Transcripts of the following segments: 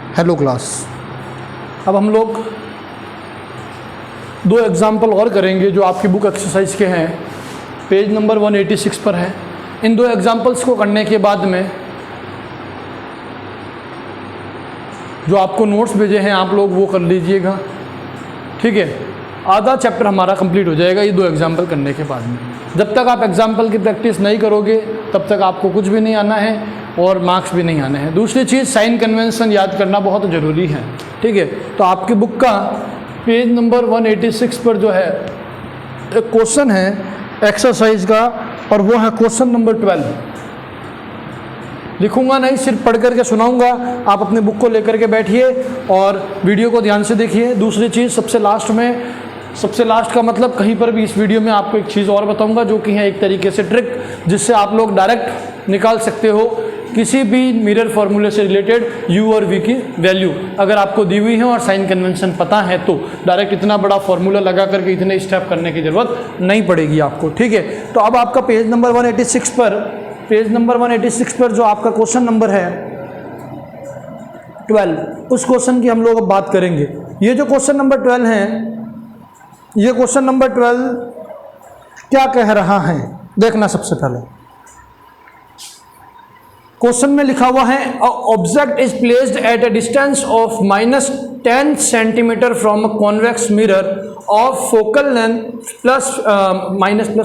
Hello class, अब हम लोग दो एग्जाम्पल और करेंगे जो आपकी बुक एक्सरसाइज के हैं, पेज नंबर 186 पर है। इन दो एग्जाम्पल्स को करने के बाद में जो आपको नोट्स भेजे हैं आप लोग वो कर लीजिएगा, ठीक है। आधा चैप्टर हमारा कंप्लीट हो जाएगा ये दो एग्जाम्पल करने के बाद में। जब तक आप एग्जाम्पल की प्रैक्टिस नहीं करोगे तब तक आपको कुछ भी नहीं आना है और मार्क्स भी नहीं आने हैं। दूसरी चीज़, साइन कन्वेंशन याद करना बहुत ज़रूरी है, ठीक है। तो आपकी बुक का पेज नंबर 186 पर जो है एक क्वेश्चन है एक्सरसाइज का, और वो है क्वेश्चन नंबर 12। लिखूंगा नहीं, सिर्फ पढ़ करके सुनाऊंगा। आप अपनी बुक को लेकर के बैठिए और वीडियो को ध्यान से देखिए। दूसरी चीज़, सबसे लास्ट का मतलब कहीं पर भी इस वीडियो में आपको एक चीज़ और बताऊंगा जो कि है एक तरीके से ट्रिक, जिससे आप लोग डायरेक्ट निकाल सकते हो किसी भी मिरर फार्मूले से रिलेटेड u और v की वैल्यू अगर आपको दी हुई है और साइन कन्वेंशन पता है तो डायरेक्ट इतना बड़ा फार्मूला लगा करके इतने स्टेप करने की ज़रूरत नहीं पड़ेगी आपको, ठीक है। तो अब आपका पेज नंबर 186 पर जो आपका क्वेश्चन नंबर है 12, उस क्वेश्चन की हम लोग अब बात करेंगे। ये जो क्वेश्चन नंबर 12 है, ये क्वेश्चन नंबर 12 क्या कह रहा है देखना। सबसे पहले क्वेश्चन में लिखा हुआ है object is placed at a distance of -10 centimetre from a convex mirror of focal length plus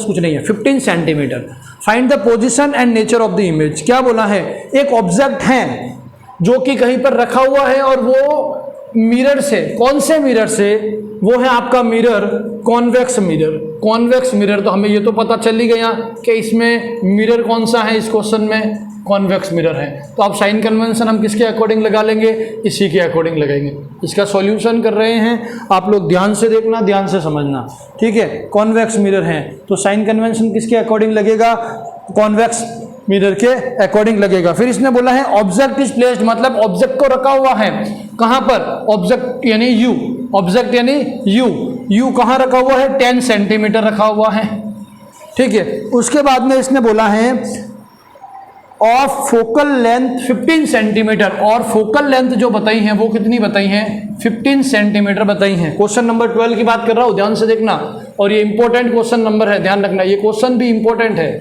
कुछ नहीं है 15 centimetre. Find the position and nature of the image. क्या बोला है, एक ऑब्जेक्ट है जो कि कहीं पर रखा हुआ है और वो मिरर से, कौन से मिरर से, वो है आपका mirror convex mirror. Convex mirror तो हमें ये तो पता चल ही गया कि इसमें मिरर कौन सा है, इस क्वेश्चन में कॉन्वेक्स मिरर है। तो आप साइन कन्वेंशन हम किसके अकॉर्डिंग लगा लेंगे, इसी के अकॉर्डिंग लगाएंगे। इसका सॉल्यूशन कर रहे हैं आप लोग, ध्यान से देखना, ध्यान से समझना, ठीक है। कॉन्वेक्स मिरर है तो साइन कन्वेंशन किसके अकॉर्डिंग लगेगा, कॉन्वेक्स मिरर के अकॉर्डिंग लगेगा। फिर इसने बोला है ऑब्जेक्ट इज प्लेस्ड, मतलब ऑब्जेक्ट को रखा हुआ है कहां पर, ऑब्जेक्ट यानी यू, ऑब्जेक्ट यानी यू कहां रखा हुआ है, 10 सेंटीमीटर रखा हुआ है, ठीक है। उसके बाद में इसने बोला है ऑफ फोकल लेंथ 15 सेंटीमीटर, और फोकल लेंथ जो बताई है वो कितनी बताई है, 15 सेंटीमीटर बताई है। क्वेश्चन नंबर 12 की बात कर रहा हूं, ध्यान से देखना, और ये इंपॉर्टेंट क्वेश्चन नंबर है, ध्यान रखना, ये क्वेश्चन भी इंपॉर्टेंट है,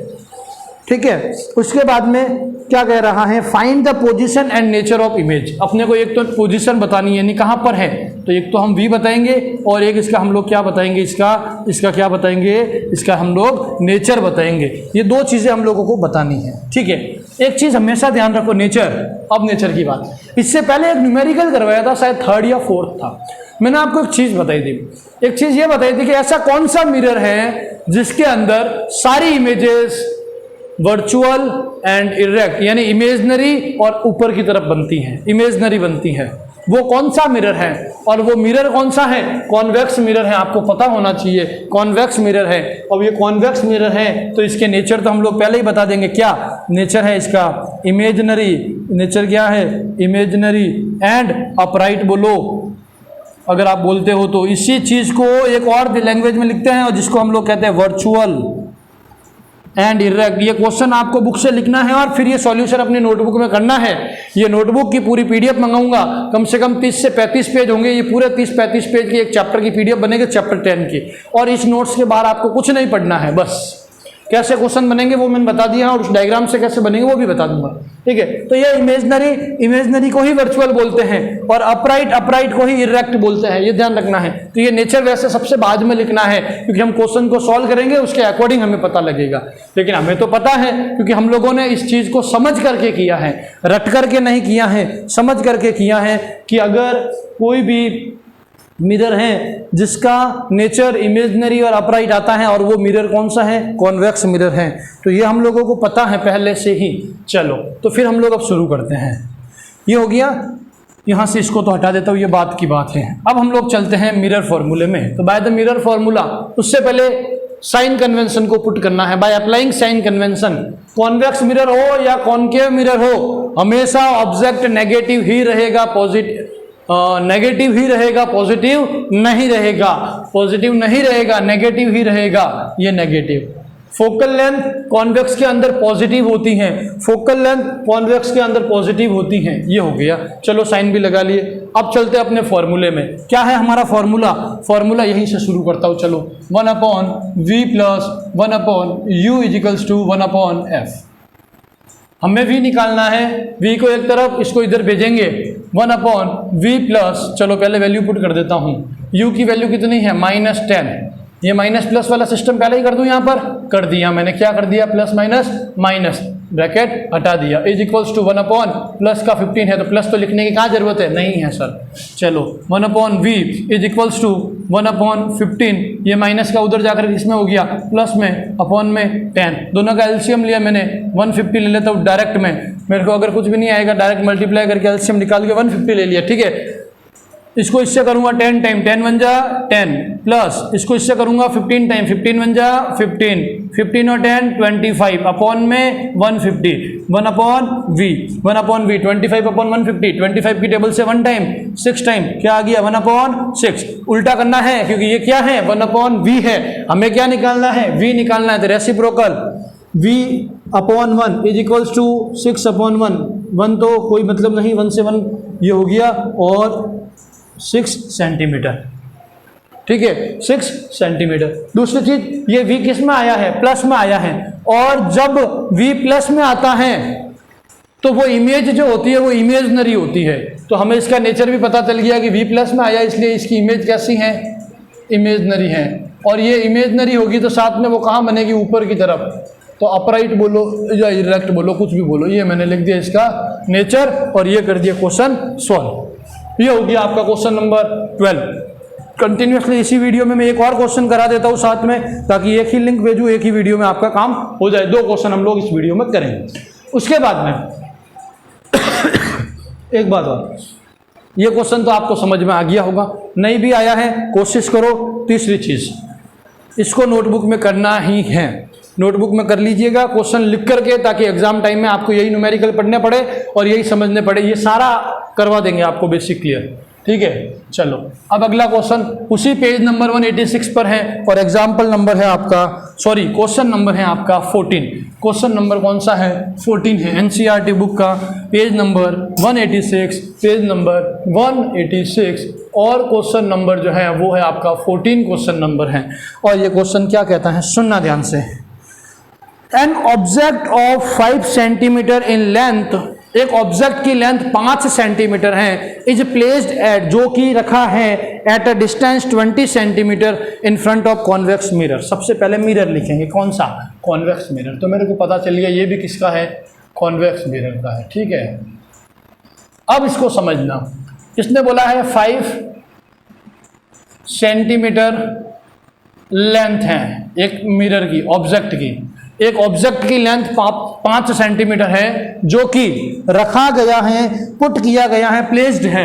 ठीक है। उसके बाद में क्या कह रहा है, find the position and nature of image. अपने को एक तो पोजीशन बतानी है, यानी कहां पर है, तो एक तो हम v बताएंगे और एक इसका हम लोग क्या बताएंगे, इसका क्या बताएंगे, इसका हम लोग नेचर बताएंगे। ये दो चीजें हम लोगों को बतानी है, ठीक है। एक चीज हमेशा ध्यान रखो, नेचर। अब नेचर की बात, इससे पहले एक न्यूमेरिकल करवाया था, शायद 3rd या 4th था। मैंने आपको एक चीज बताई थी, एक चीज ये बताई थी कि ऐसा कौन सा मिरर है जिसके अंदर सारी इमेजेस वर्चुअल एंड इरेक्ट यानी इमेजनरी और ऊपर की तरफ बनती हैं, इमेजनरी बनती है, वो कौन सा मिरर है, और वो मिरर कौन सा है, कॉन्वेक्स मिरर है। आपको पता होना चाहिए कॉन्वेक्स मिरर है। अब ये कॉन्वेक्स मिरर है तो इसके नेचर तो हम लोग पहले ही बता देंगे, क्या नेचर है इसका, इमेजनरी। नेचर क्या है, इमेजनरी एंड अपराइट बोलो अगर आप बोलते हो तो। इसी चीज को एक और लैंग्वेज में लिखते हैं और जिसको हम लोग कहते हैं वर्चुअल एंड इरेक्ट। ये क्वेश्चन आपको बुक से लिखना है और फिर ये सॉल्यूशन अपनी नोटबुक में करना है। ये नोटबुक की पूरी पीडीएफ मंगाऊंगा, कम से कम 30 से 35 पेज होंगे, ये पूरे 30-35 पेज की एक चैप्टर की पीडीएफ बनेगी, चैप्टर 10 की। और इस नोट्स के बाहर आपको कुछ नहीं पढ़ना है, बस कैसे क्वेश्चन बनेंगे वो मैंने बता दिया, और उस डायग्राम से कैसे बनेंगे वो भी बता दूंगा, ठीक है। तो ये इमेजनरी को ही वर्चुअल बोलते हैं और अपराइट को ही इरेक्ट बोलते हैं, ये ध्यान रखना है। तो ये नेचर वैसे सबसे बाद में लिखना है क्योंकि हम क्वेश्चन को सॉल्व करेंगे उसके अकॉर्डिंग हमें पता लगेगा, लेकिन हमें तो पता है क्योंकि हम लोगों ने इस चीज को समझ करके किया है, रट करके नहीं किया है, समझ करके किया है कि अगर कोई भी मिरर है जिसका नेचर इमेजनरी और अपराइट आता है और वो मिरर कौन सा है, कॉन्वेक्स मिरर है, तो ये हम लोगों को पता है पहले से ही। चलो तो फिर हम लोग अब शुरू करते हैं। ये हो गया, यहाँ से इसको तो हटा देता हूँ, ये बात की बात है। अब हम लोग चलते हैं मिरर फॉर्मूले में। तो बाय द मिरर फॉर्मूला, उससे पहले साइन कन्वेंशन को पुट करना है। By applying sign convention, convex mirror हो या कॉनकेव मिरर हो, हमेशा ऑब्जेक्ट नेगेटिव ही रहेगा, नेगेटिव ही रहेगा, पॉजिटिव नहीं रहेगा, पॉजिटिव नहीं रहेगा, नेगेटिव ही रहेगा। ये नेगेटिव, फोकल लेंथ कॉन्वेक्स के अंदर पॉजिटिव होती हैं, फोकल लेंथ कॉन्वेक्स के अंदर पॉजिटिव होती हैं। ये हो गया, चलो साइन भी लगा लिए। अब चलते हैं अपने फॉर्मूले में। क्या है हमारा फॉर्मूला? फॉर्मूला यहीं से शुरू करता हूँ। चलो 1/v plus 1/u equals to 1/f। हमें v निकालना है, v को एक तरफ, इसको इधर भेजेंगे। 1/v प्लस, चलो पहले वैल्यू पुट कर देता हूँ। u की वैल्यू कितनी है? -10। ये माइनस प्लस वाला सिस्टम पहले ही कर दूं, यहाँ पर कर दिया मैंने। क्या कर दिया? प्लस माइनस माइनस, ब्रैकेट हटा दिया, इज इक्वल्स टू 1/, प्लस का 15 है तो प्लस तो लिखने की कहाँ जरूरत है? नहीं है सर। चलो 1/v इज इक्वल्स टू 1/15। ये माइनस का उधर जाकर किसमें हो गया? प्लस में, अपॉन में 10। दोनों का एलसीएम लिया मैंने, 150 ले लेता हूँ डायरेक्ट में। मेरे को अगर कुछ भी नहीं आएगा, डायरेक्ट मल्टीप्लाई करके एलसीएम निकाल के 150 ले लिया, ठीक है। इसको इससे करूंगा 10 टाइम, 10 वन जा 10, प्लस इसको इससे करूंगा 15 टाइम, 15 वन जा 15, 15 और 10 25, अपॉन में 150, 1/v, 1/v 25/150, 25 की टेबल से 1 टाइम 6 टाइम, क्या आ गया? 1/6। उल्टा करना है क्योंकि ये क्या है? 1/v है। हमें क्या निकालना है? v निकालना है। तो reciprocal v/1 is equals to 6/1। 1 तो कोई मतलब नहीं, 1 से 1 ये हो गया, और 6 सेंटीमीटर, ठीक है, 6 सेंटीमीटर। दूसरी चीज, ये v किस में आया है? प्लस में आया है। और जब v प्लस में आता है तो वो इमेज जो होती है वो इमेजनरी होती है। तो हमें इसका नेचर भी पता चल गया कि v प्लस में आया, इसलिए इसकी इमेज कैसी है? इमेजनरी है। और ये इमेजनरी होगी तो साथ में वो कहाँ बनेगी? ऊपर की तरफ। तो अपराइट बोलो या इरेक्ट बोलो, कुछ भी बोलो। ये मैंने लिख दिया इसका नेचर, और ये कर दिया क्वेश्चन सॉल्व। ये हो गया आपका क्वेश्चन नंबर 12। कंटिन्यूसली इसी वीडियो में मैं एक और क्वेश्चन करा देता हूँ साथ में, ताकि एक ही लिंक भेजूँ, एक ही वीडियो में आपका काम हो जाए। 2 क्वेश्चन हम लोग इस वीडियो में करेंगे। उसके बाद में एक बात और, ये क्वेश्चन तो आपको समझ में आ गया होगा, नहीं भी आया है कोशिश करो। तीसरी चीज, इसको नोटबुक में करना ही है। नोटबुक में कर लीजिएगा क्वेश्चन लिख करके, ताकि एग्जाम टाइम में आपको यही न्यूमेरिकल पढ़ने पड़े और यही समझने पड़े। ये सारा करवा देंगे आपको बेसिक क्लियर, ठीक है। चलो अब अगला क्वेश्चन उसी पेज नंबर 186 पर है, और एग्जाम्पल नंबर है आपका, सॉरी क्वेश्चन नंबर है आपका 14। क्वेश्चन नंबर कौन सा है? 14 है। एनसीईआरटी बुक का पेज नंबर 186, पेज नंबर 186, और क्वेश्चन नंबर जो है वो है आपका 14 क्वेश्चन नंबर है। और ये क्वेश्चन क्या कहता है, सुनना ध्यान से। An object of 5 centimetre in length, एक ऑब्जेक्ट की लेंथ 5 सेंटीमीटर है, इज प्लेस्ड एट, जो कि रखा है at a distance 20 centimetre in front of convex mirror. सबसे पहले मिरर लिखेंगे, कौन सा? Convex mirror. तो मेरे को पता चल गया ये भी किसका है? कॉन्वेक्स मिरर का है, ठीक है। अब इसको समझना, इसने बोला है 5 सेंटीमीटर लेंथ है एक मिरर की, ऑब्जेक्ट की। एक ऑब्जेक्ट की लेंथ 5 सेंटीमीटर है, जो कि रखा गया है, पुट किया गया है, प्लेस्ड है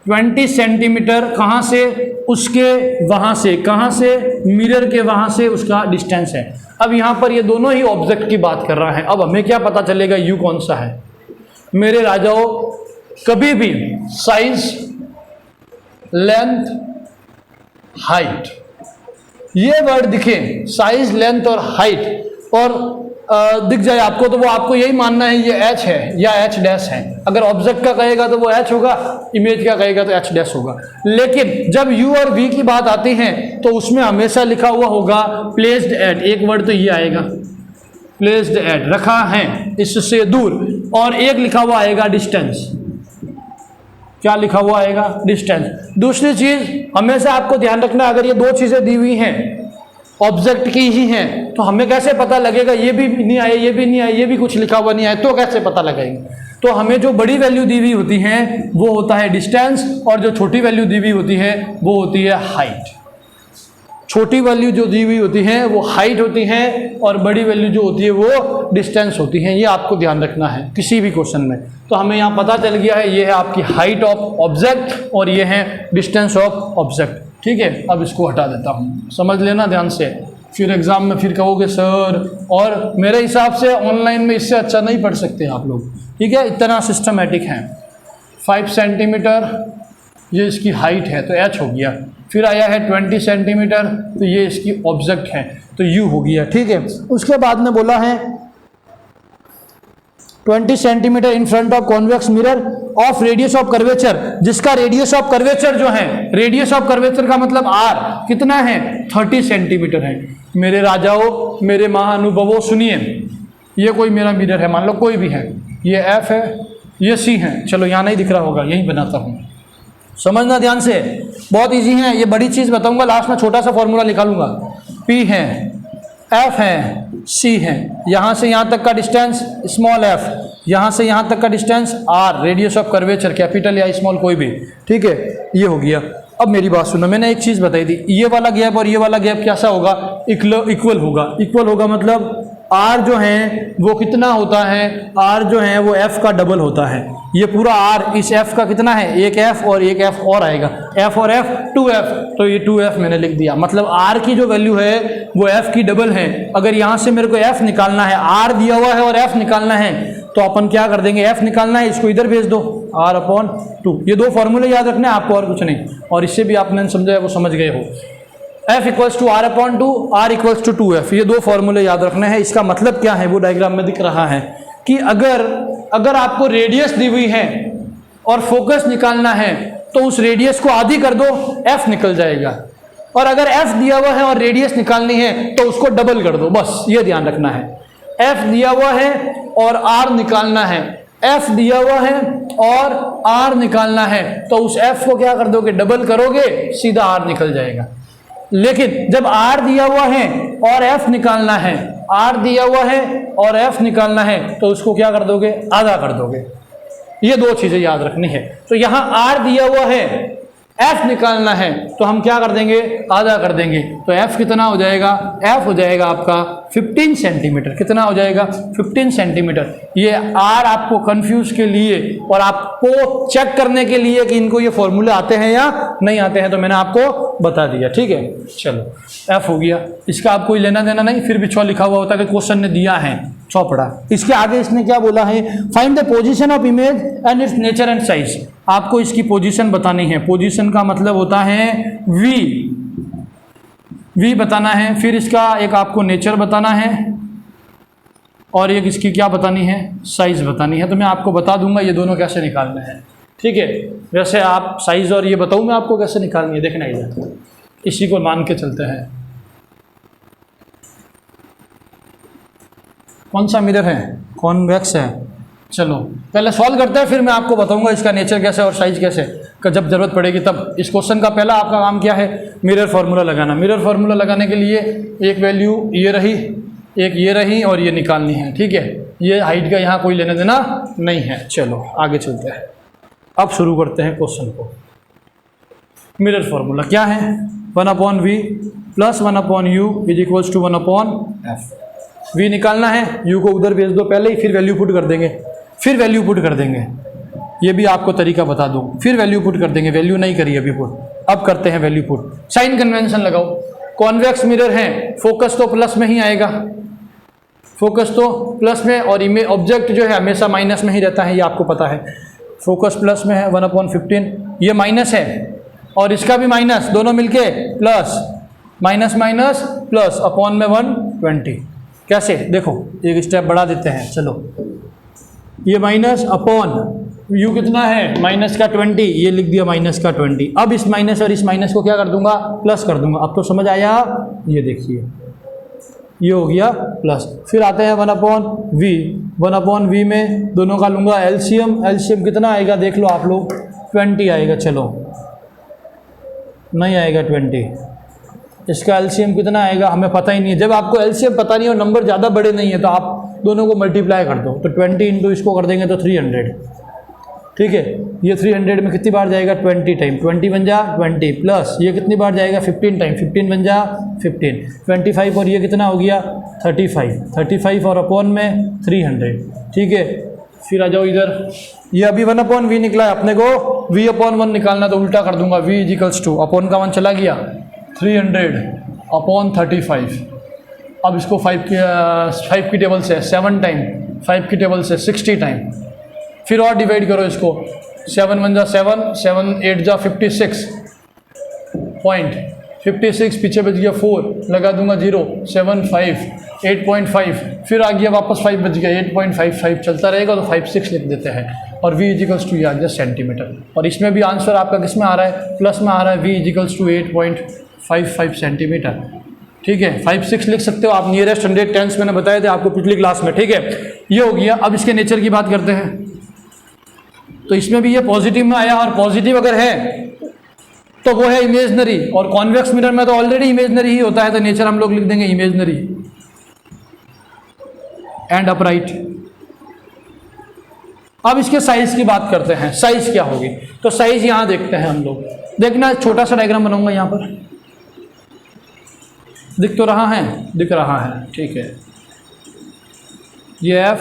20 सेंटीमीटर। कहाँ से? उसके वहाँ से, कहाँ से? मिरर के वहाँ से उसका डिस्टेंस है। अब यहाँ पर ये दोनों ही ऑब्जेक्ट की बात कर रहा है। अब हमें क्या पता चलेगा यू कौन सा है? मेरे राजाओं, कभी भी साइज, लेंथ, हाइट, ये वर्ड दिखे, साइज, लेंथ और हाइट, और दिख जाए आपको, तो वो आपको यही मानना है ये h है या h डैश है। अगर ऑब्जेक्ट का कहेगा तो वो h होगा, इमेज का कहेगा तो h डैश होगा। लेकिन जब u और v की बात आती है तो उसमें हमेशा लिखा हुआ होगा प्लेस्ड एट। एक वर्ड तो ये आएगा, प्लेस्ड एट, रखा है इससे दूर, और एक लिखा हुआ आएगा डिस्टेंस। क्या लिखा हुआ आएगा? डिस्टेंस। दूसरी चीज हमेशा आपको ध्यान रखना, अगर ये 2 चीजें दी हुई हैं, ऑब्जेक्ट की ही हैं, तो हमें कैसे पता लगेगा ये भी नहीं आया, ये भी नहीं आया, ये भी कुछ लिखा हुआ नहीं आया, तो कैसे पता लगेगा? तो हमें जो बड़ी वैल्यू दी हुई होती है वो होता है डिस्टेंस, और जो छोटी वैल्यू दी हुई होती है वो होती है हाइट। छोटी वैल्यू जो दी हुई होती है वो हाइट होती है, और बड़ी वैल्यू जो होती है वो डिस्टेंस होती है। ये आपको ध्यान रखना है किसी भी क्वेश्चन में। तो हमें यहाँ पता चल गया है, ये है आपकी हाइट ऑफ ऑब्जेक्ट और ये है डिस्टेंस ऑफ ऑब्जेक्ट, ठीक है। अब इसको हटा देता हूँ, समझ लेना ध्यान से, फिर एग्जाम में फिर कहोगे सर, और मेरे हिसाब से ऑनलाइन में इससे अच्छा नहीं पढ़ सकते आप लोग, ठीक है। इतना सिस्टमेटिक है। 5 सेंटीमीटर ये इसकी हाइट है, तो h हो गया। फिर आया है 20 सेंटीमीटर, तो ये इसकी ऑब्जेक्ट है, तो यू हो गया, ठीक है। उसके बाद में बोला है 20 centimetre in front of convex mirror of radius of curvature, जिसका रेडियस ऑफ कर्वेचर जो है, रेडियस ऑफ कर्वेचर का मतलब आर कितना है, 30 सेंटीमीटर है। मेरे राजाओं, मेरे महाअनुभवों, सुनिए, ये कोई मेरा मिरर है, मान लो कोई भी है, ये एफ है, ये सी है, चलो यहाँ नहीं दिख रहा होगा, यही बनाता हूँ, समझना ध्यान से, बहुत इजी है, ये बड़ी चीज़ बताऊंगा लास्ट में, छोटा सा फॉर्मूला निकालूंगा। पी है, एफ है, सी है, यहाँ से यहाँ तक का डिस्टेंस स्मॉल एफ, यहाँ से यहाँ तक का distance R, radius of curvature capital या स्मॉल कोई भी, ठीक है, ये हो गया। अब मेरी बात सुनो, मैंने एक चीज़ बताई थी, ये वाला गैप और ये वाला गैप कैसा होगा, इक्वल होगा। इक्वल होगा मतलब आर जो है वो कितना होता है, आर जो है वो एफ का डबल होता है। ये पूरा आर इस एफ का कितना है, एक एफ और एक एफ और आएगा, एफ और एफ 2f, तो ये 2f मैंने लिख दिया, मतलब आर की जो वैल्यू है वो एफ की डबल है। अगर यहाँ से मेरे को एफ निकालना है, आर दिया हुआ है और एफ निकालना है, तो अपन क्या कर देंगे, एफ निकालना है, इसको इधर भेज दो, r/2। ये दो फॉर्मूले याद रखने हैं आपको, और कुछ नहीं, और इससे भी आपने समझा वो समझ गए हो। F equals to r/2, r equals to 2f, ये दो फॉर्मूले याद रखने हैं। इसका मतलब क्या है, वो डायग्राम में दिख रहा है कि अगर आपको रेडियस दी हुई है और फोकस निकालना है, तो उस रेडियस को आधी कर दो, f निकल जाएगा। और अगर f दिया हुआ है और रेडियस निकालनी है, तो उसको डबल कर दो, बस ये ध्यान रखना है। f दिया हुआ है और r निकालना है, f दिया हुआ है और r निकालना है, तो उस f को क्या कर दोगे, डबल करोगे, सीधा r निकल जाएगा। लेकिन जब r दिया हुआ है और f निकालना है, r दिया हुआ है और f निकालना है, तो उसको क्या कर दोगे, आधा कर दोगे। ये दो चीजें याद रखनी है। तो यहाँ r दिया हुआ है, f निकालना है, तो हम क्या कर देंगे, आधा कर देंगे। तो f कितना हो जाएगा, f हो जाएगा आपका 15 सेंटीमीटर। कितना हो जाएगा, 15 सेंटीमीटर। ये r आपको कंफ्यूज के लिए और आपको चेक करने के लिए कि इनको ये फॉर्मूले आते हैं या नहीं आते हैं, तो मैंने आपको बता दिया, ठीक है। चलो f हो गया, इसका आप कोई लेना देना नहीं, फिर भी 6 लिखा हुआ होता है कि क्वेश्चन ने दिया है, 6 पढ़ा। इसके आगे इसने क्या बोला है, find the position of image and it's nature and size. आपको इसकी पोजीशन बतानी है। पोजीशन का मतलब होता है वी बताना है, फिर इसका एक आपको नेचर बताना है और एक इसकी क्या बतानी है, साइज बतानी है। तो मैं आपको बता दूंगा ये दोनों कैसे निकालने हैं, ठीक है। वैसे आप साइज और ये बताऊँ मैं आपको कैसे निकालनी है, देखना इधर, इसी को मान के चलते हैं। कौन सा मिरर है, कॉन्वेक्स है। चलो पहले सॉल्व करते हैं, फिर मैं आपको बताऊंगा इसका नेचर कैसे और साइज कैसे, जब जरूरत पड़ेगी तब। इस क्वेश्चन का पहला आपका काम क्या है, मिरर फार्मूला लगाना। मिरर फार्मूला लगाने के लिए एक वैल्यू ये रही, एक ये रही और ये निकालनी है, ठीक है। ये हाइट का यहाँ कोई लेना देना नहीं है। चलो आगे चलते हैं, अब शुरू करते हैं क्वेश्चन को। मिरर फार्मूला क्या है, 1/v plus 1/u is equals to 1/f। v निकालना है, u को उधर भेज दो पहले ही, फिर वैल्यू पुट कर देंगे, फिर वैल्यू पुट कर देंगे। ये भी आपको तरीका बता दूं, फिर वैल्यू पुट कर देंगे, वैल्यू नहीं करी अभी पुट, अब करते हैं वैल्यू पुट। साइन कन्वेंशन लगाओ, कॉन्वेक्स मिरर है, फोकस तो प्लस में ही आएगा, फोकस तो प्लस में, और इमेज ऑब्जेक्ट जो है हमेशा माइनस में ही रहता है, ये आपको पता है। फोकस प्लस में है 1/15, ये माइनस है और इसका भी माइनस, दोनों मिलके plus, minus minus plus, upon में 120। कैसे, देखो एक स्टेप बढ़ा देते हैं। चलो ये माइनस अपॉन u कितना है, माइनस का 20, ये लिख दिया माइनस का 20। अब इस माइनस और इस माइनस को क्या कर दूंगा, प्लस कर दूंगा। अब तो समझ आया, ये देखिए ये हो गया प्लस। फिर आते हैं 1/v, 1/v में दोनों का लूंगा एलसीएम। एलसीएम कितना आएगा देख लो आप लोग, 20 आएगा। चलो नहीं आएगा 20, इसका एलसीएम कितना आएगा हमें पता ही नहीं है। जब आपको एलसीएम पता नहीं और नंबर ज़्यादा बड़े नहीं है, तो आप दोनों को मल्टीप्लाई कर दो, तो 20 इंटू इसको कर देंगे तो 300, ठीक है। ये 300 में कितनी बार जाएगा, 20 टाइम, 20 बन जा 20, प्लस ये कितनी बार जाएगा, 15 टाइम, 15 बन जा 15, 25 और ये कितना हो गया 35 और अपॉन में 300, ठीक है। फिर आ जाओ इधर, ये अभी 1/v निकला है, अपने को v/1 निकालना, तो उल्टा कर दूंगा, v = अपॉन का 1 चला गया, 300/35। अब इसको 5 की टेबल से 7 टाइम, 5 की टेबल से 60 टाइम, फिर और डिवाइड करो इसको, 7 1 जा 7, 7 8 जा 56, 56, पीछे बच गया 4, लगा दूंगा 0, 7, 5, 8.5, फिर आ गया वापस 5 बच गया, 8.55 चलता रहेगा, तो 5, 6 लिख देते हैं। और v इजिकल्स टू ये आ गया सेंटीमीटर। और इसमें भी आंसर आपका किस में आ रहा है, प्लस में आ रहा है, v इजिकल्स टू 8.55 सेंटीमीटर। ठीक है, 5, 6 लिख सकते हो आप, नियरेस्ट 100 टेंस मैंने बताए थे आपको पिछली क्लास में। ठीक है, ये हो गया। अब इसके नेचर की बात करते हैं, तो इसमें भी ये पॉजिटिव में आया, और पॉजिटिव अगर है तो वो है इमेजनरी, और कॉन्वेक्स मिरर में तो ऑलरेडी इमेजनरी ही होता है, तो नेचर हम लोग लिख देंगे इमेजनरी एंड अपराइट। अब इसके साइज की बात करते हैं, साइज क्या होगी, तो साइज यहां देखते हैं हम लोग। देखना, छोटा सा डायग्राम बनाऊंगा यहां पर, दिख तो रहा है, दिख रहा है, ठीक है। ये एफ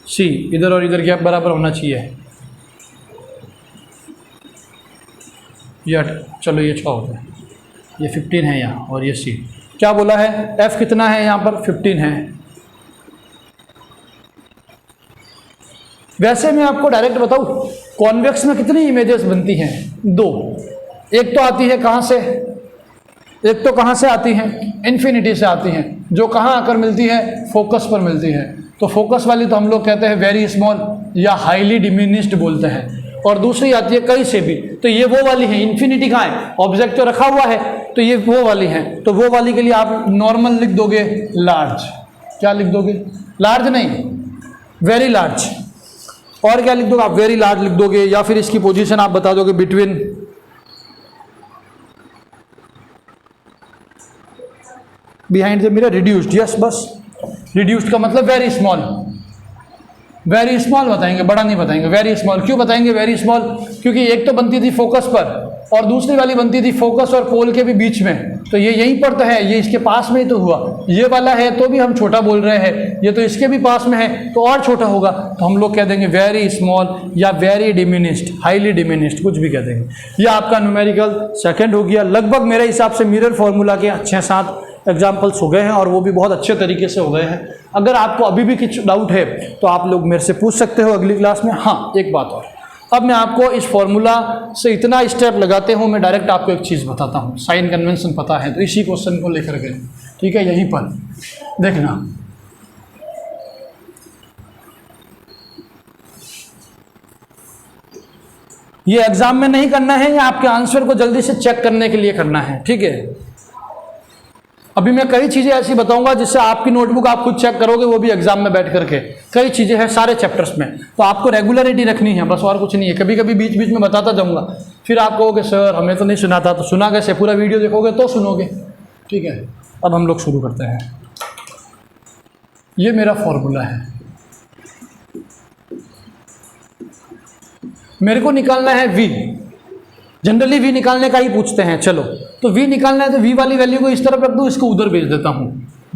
सी इधर और इधर गैप बराबर होना चाहिए, ये चलो ये 6 होता है, ये 15 है यहाँ, और ये सी क्या बोला है, एफ कितना है यहाँ पर 15 है। वैसे मैं आपको डायरेक्ट बताऊँ, कॉन्वेक्स में कितनी इमेजेस बनती हैं, 2। एक तो आती है कहाँ से, एक तो कहाँ से आती हैं, इन्फिनिटी से आती हैं, जो कहाँ आकर मिलती है, फोकस पर मिलती है। तो फोकस वाली तो हम लोग कहते हैं वेरी स्मॉल या हाईली डिमिनिश्ड बोलते हैं, और दूसरी आती है कहीं से भी, तो ये वो वाली है। इन्फिनिटी कहाँ है, ऑब्जेक्ट तो रखा हुआ है, तो ये वो वाली है। तो वो वाली के लिए आप नॉर्मल लिख दोगे लार्ज, क्या लिख दोगे, लार्ज नहीं वेरी लार्ज, और क्या लिख दोगे आप, वेरी लार्ज लिख दोगे, या फिर इसकी पोजीशन आप बता दोगे between behind the mirror reduced, yes बस, रिड्यूस्ड का मतलब वेरी स्मॉल, वेरी स्मॉल बताएंगे, बड़ा नहीं बताएंगे, वेरी स्मॉल। क्यों बताएंगे वेरी स्मॉल, क्योंकि एक तो बनती थी फोकस पर, और दूसरी वाली बनती थी फोकस और पोल के भी बीच में, तो ये यहीं पर तो है, ये इसके पास में ही तो हुआ। ये वाला है तो भी हम छोटा बोल रहे हैं, ये तो इसके भी पास में है तो और छोटा होगा, तो हम लोग कह देंगे वेरी स्मॉल या वेरी डिमिनिश्ड, हाईली डिमिनिश्ड, कुछ भी कह देंगे। ये आपका न्यूमेरिकल सेकंड हो गया। लगभग मेरे हिसाब से मिरर फॉर्मूला के 6-7 एग्जाम्पल्स हो गए हैं, और वो भी बहुत अच्छे तरीके से हो गए हैं। अगर आपको अभी भी कुछ डाउट है तो आप लोग मेरे से पूछ सकते हो अगली क्लास में। हाँ, एक बात और, अब मैं आपको इस फॉर्मूला से इतना स्टेप लगाते हूँ, मैं डायरेक्ट आपको एक चीज़ बताता हूँ। साइन कन्वेंशन पता है तो इसी क्वेश्चन को लेकर के, ठीक है, यहीं पर देखना। ये एग्जाम में नहीं करना है, या आपके आंसर को जल्दी से चेक करने के लिए करना है, ठीक है। अभी मैं कई चीज़ें ऐसी बताऊंगा जिससे आपकी नोटबुक आप खुद चेक करोगे, वो भी एग्जाम में बैठ करके। कई चीज़ें हैं सारे चैप्टर्स में, तो आपको रेगुलरिटी रखनी है बस, और कुछ नहीं है। कभी कभी बीच बीच में बताता जाऊंगा, फिर आप कहोगे सर हमें तो नहीं सुना था, तो सुना कैसे, पूरा वीडियो देखोगे तो सुनोगे, ठीक है। अब हम लोग शुरू करते हैं। ये मेरा फॉर्मूला है, मेरे को निकालना है v। जनरली v निकालने का ही पूछते हैं, चलो तो v निकालना है, तो v वाली वैल्यू को इस तरफ रख दूँ, इसको उधर भेज देता हूँ।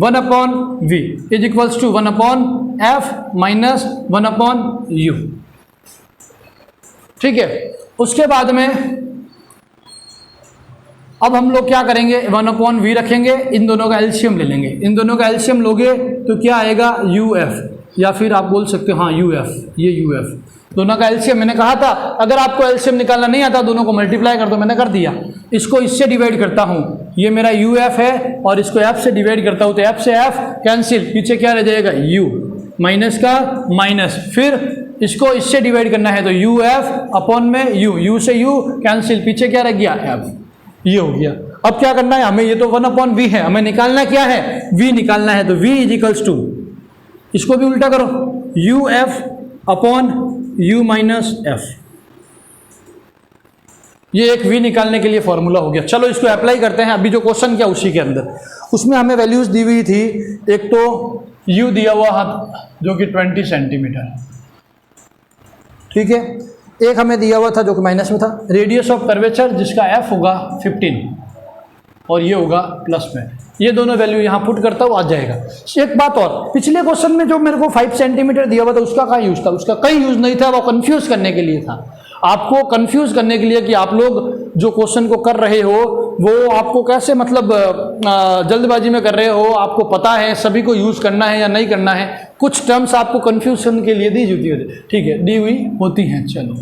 1/v is equals to 1/f minus 1/u, ठीक है। उसके बाद में अब हम लोग क्या करेंगे, 1/v रखेंगे, इन दोनों का एलसीएम ले लेंगे। इन दोनों का एलसीएम लोगे तो क्या आएगा, uf, या फिर आप बोल सकते हो हाँ uf, ये uf दोनों का एलसीएम। मैंने कहा था अगर आपको एलसीएम निकालना नहीं आता, दोनों को मल्टीप्लाई कर दो, मैंने कर दिया। इसको इससे डिवाइड करता हूँ, ये मेरा uf है, और इसको f से डिवाइड करता हूँ, तो f से f कैंसिल, पीछे क्या रह जाएगा u, माइनस का माइनस, फिर इसको इससे डिवाइड करना है, तो uf अपॉन में u से u कैंसिल, पीछे क्या रह गया f, ये हो गया। अब क्या करना है हमें, ये तो 1/v है, हमें निकालना क्या है, v निकालना है, तो v इज इक्वल्स टू, इसको भी उल्टा करो, uf upon u minus f, ये एक v निकालने के लिए फॉर्मूला हो गया। चलो इसको अप्लाई करते हैं। अभी जो क्वेश्चन क्या उसी के अंदर, उसमें हमें वैल्यूज दी हुई थी, एक तो u दिया हुआ हाथ जो कि 20 सेंटीमीटर, ठीक है, एक हमें दिया हुआ था जो कि माइनस में था, रेडियस ऑफ कर्वेचर जिसका f होगा 15 और ये होगा प्लस में, ये दोनों वैल्यू यहाँ पुट करता हूँ, आ जाएगा। एक बात और, पिछले क्वेश्चन में जो मेरे को 5 सेंटीमीटर दिया हुआ था उसका क्या यूज था, उसका कहीं यूज नहीं था, वो कंफ्यूज करने के लिए था, आपको कंफ्यूज करने के लिए कि आप लोग जो क्वेश्चन को कर रहे हो वो आपको कैसे, मतलब जल्दबाजी में कर रहे हो, आपको पता है सभी को यूज करना है या नहीं करना है, कुछ टर्म्स आपको कंफ्यूजन के लिए दी होती है, ठीक है, दी हुई होती हैं। चलो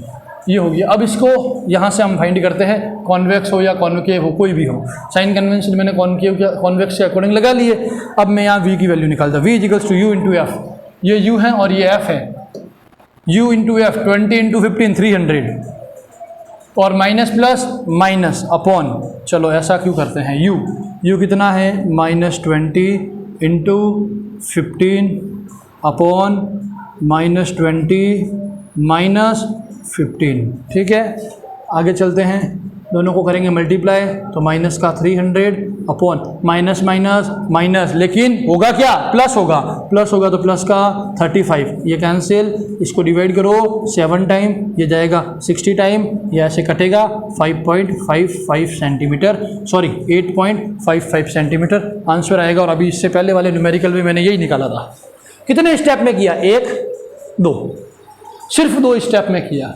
ये हो गया। अब इसको यहाँ से हम फाइंड करते हैं, कॉन्वेक्स हो या कॉन्केव हो, कोई भी हो। साइन कन्वेंशन मैंने कॉन्वेक्स के अकॉर्डिंग लगा लिए। अब मैं यहाँ v की वैल्यू निकालता, v equals to u into F. ये u है और ये f है। u इंटू एफ 20 इंटू 15 300 और माइनस प्लस माइनस अपॉन, चलो ऐसा क्यों करते हैं, u कितना है -20 इंटू 15 अपॉन -20 -15, ठीक है। आगे चलते हैं, दोनों को करेंगे मल्टीप्लाई, तो माइनस का 300 अपॉन माइनस माइनस माइनस, लेकिन होगा क्या, प्लस होगा, प्लस होगा तो प्लस का 35, ये कैंसिल, इसको डिवाइड करो 7 टाइम, ये जाएगा 60 टाइम, ये ऐसे कटेगा 5.55 सेंटीमीटर, सॉरी 8.55 सेंटीमीटर आंसर आएगा। और अभी इससे पहले वाले न्यूमेरिकल में मैंने यही निकाला था। कितने स्टेप में किया, 1 2, सिर्फ 2 स्टेप में किया।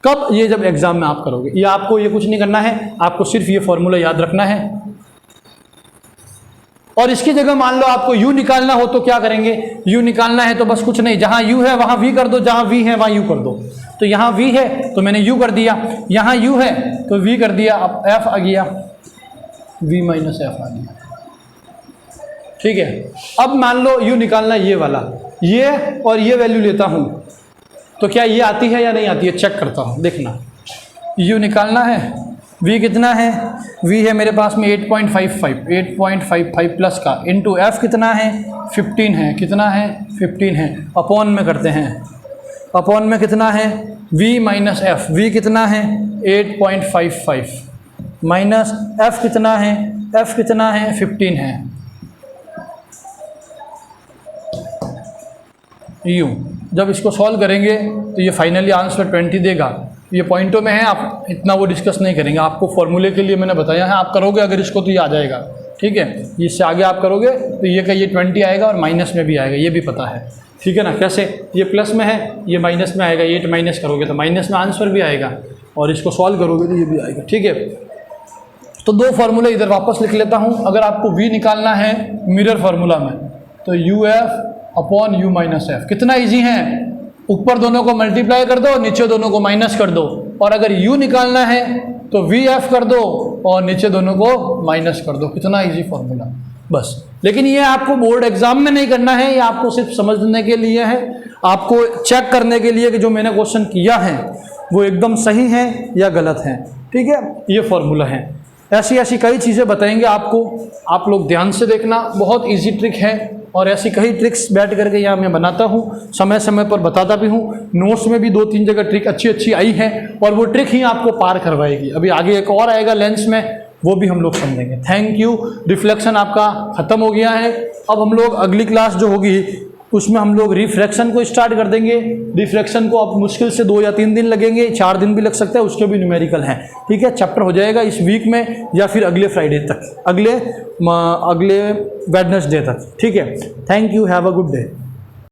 कब, ये जब एग्जाम में आप करोगे, ये आपको ये कुछ नहीं करना है, आपको सिर्फ ये फॉर्मूला याद रखना है। और इसकी जगह मान लो आपको u निकालना हो तो क्या करेंगे, u निकालना है तो बस कुछ नहीं, जहां u है वहां v कर दो, जहां v है वहां u कर दो। तो यहां v है तो मैंने u कर दिया, यहां u है तो v कर दिया, अब f आ गया, v माइनस f आ गया, ठीक है। अब मान लो u निकालना ये वाला, ये और ये वैल्यू लेता हूं तो क्या ये आती है या नहीं आती है, चेक करता हूँ, देखना। u निकालना है, v कितना है, v है मेरे पास में 8.55 प्लस का, इंटू f कितना है 15 है, कितना है 15 है, अपॉन में करते हैं, अपॉन में कितना है v माइनस f, v कितना है 8.55 माइनस f कितना है, f कितना है 15 है, u। जब इसको सॉल्व करेंगे तो ये फाइनली आंसर 20 देगा। ये पॉइंटों में है, आप इतना वो डिस्कस नहीं करेंगे, आपको फॉर्मूले के लिए मैंने बताया है, आप करोगे अगर इसको तो ये आ जाएगा, ठीक है। इससे आगे आप करोगे तो ये का ये 20 आएगा और माइनस में भी आएगा, ये भी पता है, ठीक है ना। कैसे, ये प्लस में है, ये माइनस में आएगा, 8 माइनस करोगे तो माइनस में आंसर भी आएगा, और इसको सॉल्व करोगे तो ये भी आएगा, ठीक है। तो 2 फार्मूले इधर वापस लिख लेता हूँ। अगर आपको v निकालना है मिरर फार्मूला में तो uf upon u minus F, कितना इजी है, ऊपर दोनों को मल्टीप्लाई कर दो, नीचे दोनों को माइनस कर दो। और अगर u निकालना है तो vf कर दो और नीचे दोनों को माइनस कर दो, कितना इजी फॉर्मूला, बस। लेकिन ये आपको बोर्ड एग्जाम में नहीं करना है, ये आपको सिर्फ समझने के लिए है, आपको चेक करने के लिए कि जो मैंने क्वेश्चन किया है वो एकदम सही है या गलत है, ठीक है। ये फॉर्मूला है, ऐसी ऐसी कई चीज़ें बताएंगे आपको, आप लोग ध्यान से देखना, बहुत इजी ट्रिक है। और ऐसी कई ट्रिक्स बैठ करके यहाँ मैं बनाता हूँ, समय समय पर बताता भी हूँ। नोट्स में भी 2-3 जगह ट्रिक अच्छी अच्छी आई है और वो ट्रिक ही आपको पार करवाएगी। अभी आगे एक और आएगा लेंस में, वो भी हम लोग समझेंगे। Thank you. रिफ्लेक्शन आपका ख़त्म हो गया है। अब हम लोग अगली क्लास जो होगी उसमें हम लोग रिफ्रैक्शन को स्टार्ट कर देंगे। रिफ्रैक्शन को अब मुश्किल से 2 या 3 दिन लगेंगे, 4 दिन भी लग सकता है, उसके भी न्यूमेरिकल हैं, ठीक है। चैप्टर हो जाएगा इस वीक में या फिर अगले फ्राइडे तक, अगले वेडनेसडे तक, ठीक है। Thank you, have a good day.